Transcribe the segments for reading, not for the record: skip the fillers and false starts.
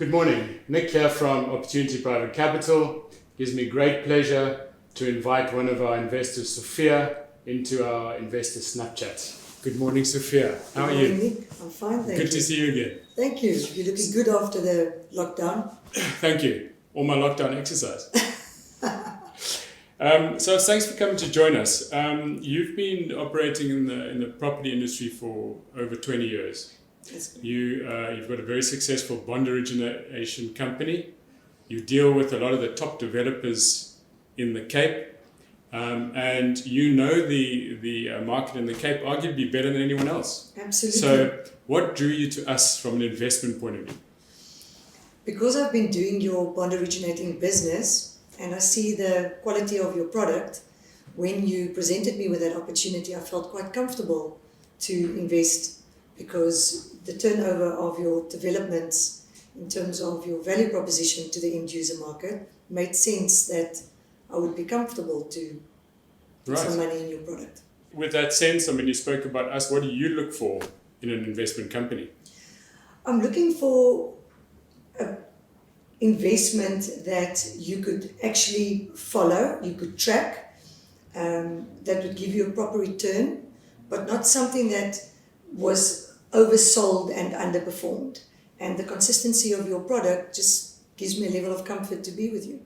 Good morning. Nick here from Opportunity Private Capital. Gives me great pleasure to invite one of our investors, Sophia, into our investor Snapchat. Good morning, Sophia. How are you? Good morning, Nick. I'm fine, thank you. Good to see you again. Thank you. You're looking good after the lockdown. Thank you. All my lockdown exercise. So thanks for coming to join us. You've been operating in the property industry for over 20 years. You've got a very successful bond origination company. You deal with a lot of the top developers in the Cape, and you know the market in the Cape arguably better than anyone else. Absolutely. So what drew you to us from an investment point of view? Because I've been doing your bond originating business and I see the quality of your product, when you presented me with that opportunity, I felt quite comfortable to invest, because the turnover of your developments in terms of your value proposition to the end user market made sense that I would be comfortable to put some money in your product. With that sense, I mean, you spoke about us. What do you look for in an investment company? I'm looking for an investment that you could actually follow, you could track, that would give you a proper return, but not something that was oversold and underperformed. And the consistency of your product just gives me a level of comfort to be with you.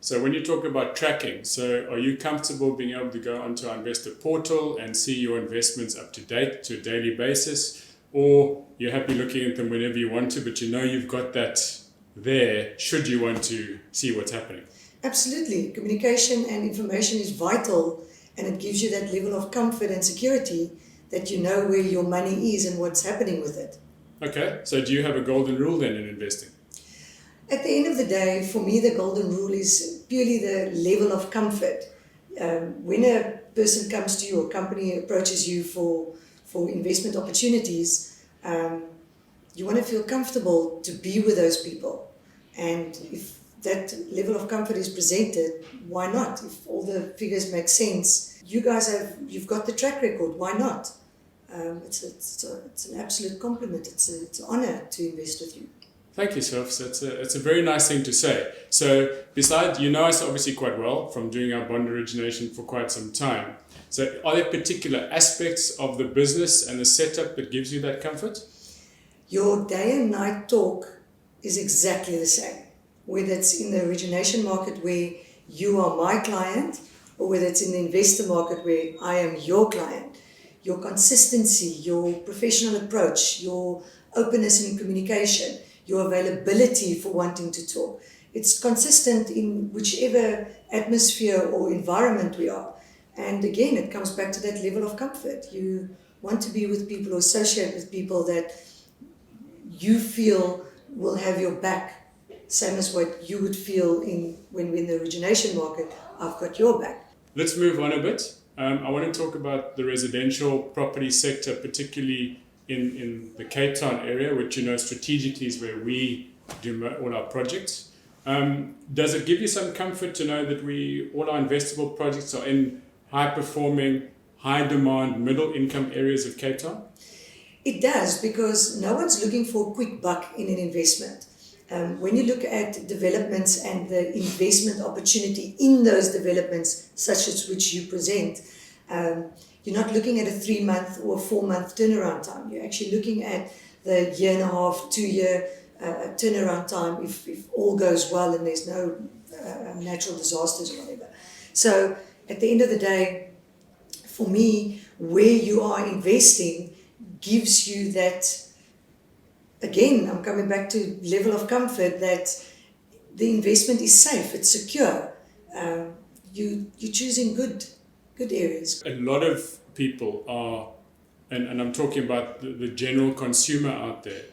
So when you talk about tracking, so are you comfortable being able to go onto our investor portal and see your investments up to date to a daily basis, or you're happy looking at them whenever you want to, but you know you've got that there should you want to see what's happening? Absolutely. Communication and information is vital, and it gives you that level of comfort and security that you know where your money is and what's happening with it. Okay, so do you have a golden rule then in investing? At the end of the day, for me, the golden rule is purely the level of comfort. When a person comes to you or company approaches you for investment opportunities, you want to feel comfortable to be with those people. And if that level of comfort is presented, why not? If all the figures make sense, you've got the track record, why not? It's an absolute compliment. It's an honor to invest with you. Thank you, Soph. It's a very nice thing to say. So besides, you know us obviously quite well from doing our bond origination for quite some time. So are there particular aspects of the business and the setup that gives you that comfort? Your day and night talk is exactly the same. Whether it's in the origination market where you are my client, or whether it's in the investor market where I am your client, your consistency, your professional approach, your openness in communication, your availability for wanting to talk. It's consistent in whichever atmosphere or environment we are. And again, it comes back to that level of comfort. You want to be with people or associate with people that you feel will have your back, same as what you would feel when we're in the origination market. I've got your back. Let's move on a bit. I want to talk about the residential property sector, particularly in the Cape Town area, which you know strategically is where we do all our projects. Does it give you some comfort to know that all our investable projects are in high-performing, high-demand, middle-income areas of Cape Town? It does, because no one's looking for a quick buck in an investment. When you look at developments and the investment opportunity in those developments, such as which you present, you're not looking at a 3-month or a 4-month turnaround time. You're actually looking at the 1.5, 2-year turnaround time if all goes well and there's no natural disasters or whatever. So at the end of the day, for me, where you are investing gives you that. Again, I'm coming back to level of comfort that the investment is safe, it's secure. You're choosing good areas. A lot of people are, and I'm talking about the general consumer out there,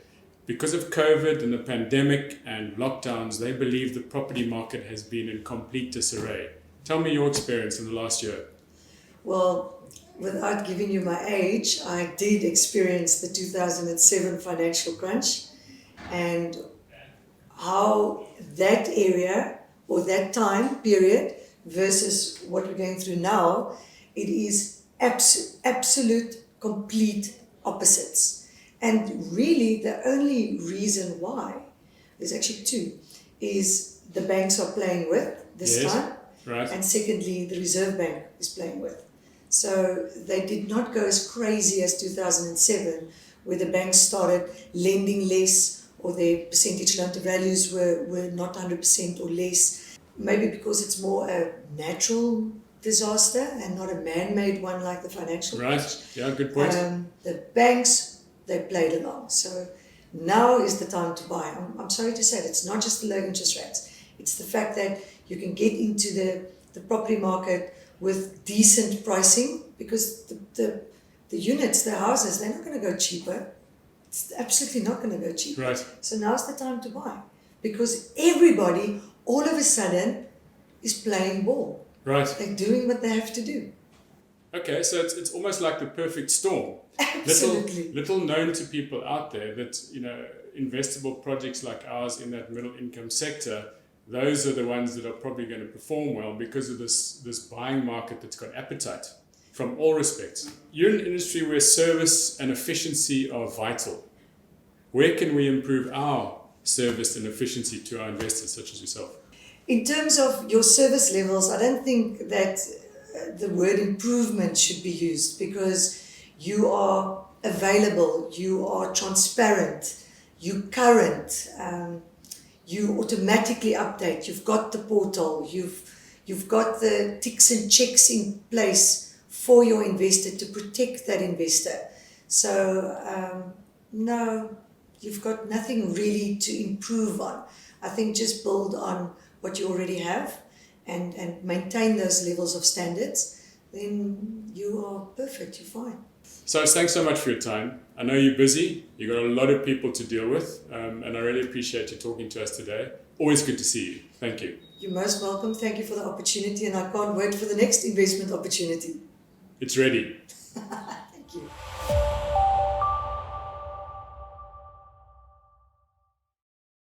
because of COVID and the pandemic and lockdowns, they believe the property market has been in complete disarray. Tell me your experience in the last year. Well, without giving you my age, I did experience the 2007 financial crunch, and how that area or that time period versus what we're going through now, it is absolute, complete opposites. And really the only reason why There's actually two. Is the banks are playing with this Yes. time, Right. and secondly, the Reserve Bank is playing with. So they did not go as crazy as 2007, where the banks started lending less, or their percentage loan to values were not 100% or less. Maybe because it's more a natural disaster and not a man-made one like the financial Right. crash. Yeah, good point. The banks, they played along. So now is the time to buy. I'm sorry to say it, it's not just the low interest rates. It's the fact that you can get into the property market with decent pricing, because the units, the houses, they're not going to go cheaper. It's absolutely not going to go cheaper. Right. So now's the time to buy, because everybody all of a sudden is playing ball. Right. They're doing what they have to do. Okay, so it's almost like the perfect storm. Absolutely. Little known to people out there that, investable projects like ours in that middle income sector, those are the ones that are probably going to perform well because of this buying market that's got appetite from all respects. You're in an industry where service and efficiency are vital. Where can we improve our service and efficiency to our investors such as yourself? In terms of your service levels, I don't think that the word improvement should be used, because you are available, you are transparent, you current, you automatically update, you've got the portal, you've got the ticks and checks in place for your investor to protect that investor. So no, you've got nothing really to improve on. I think just build on what you already have and maintain those levels of standards, then you are perfect, you're fine. So thanks so much for your time. I know you're busy, you've got a lot of people to deal with, and I really appreciate you talking to us today. Always good to see you. Thank you. You're most welcome. Thank you for the opportunity, and I can't wait for the next investment opportunity. It's ready.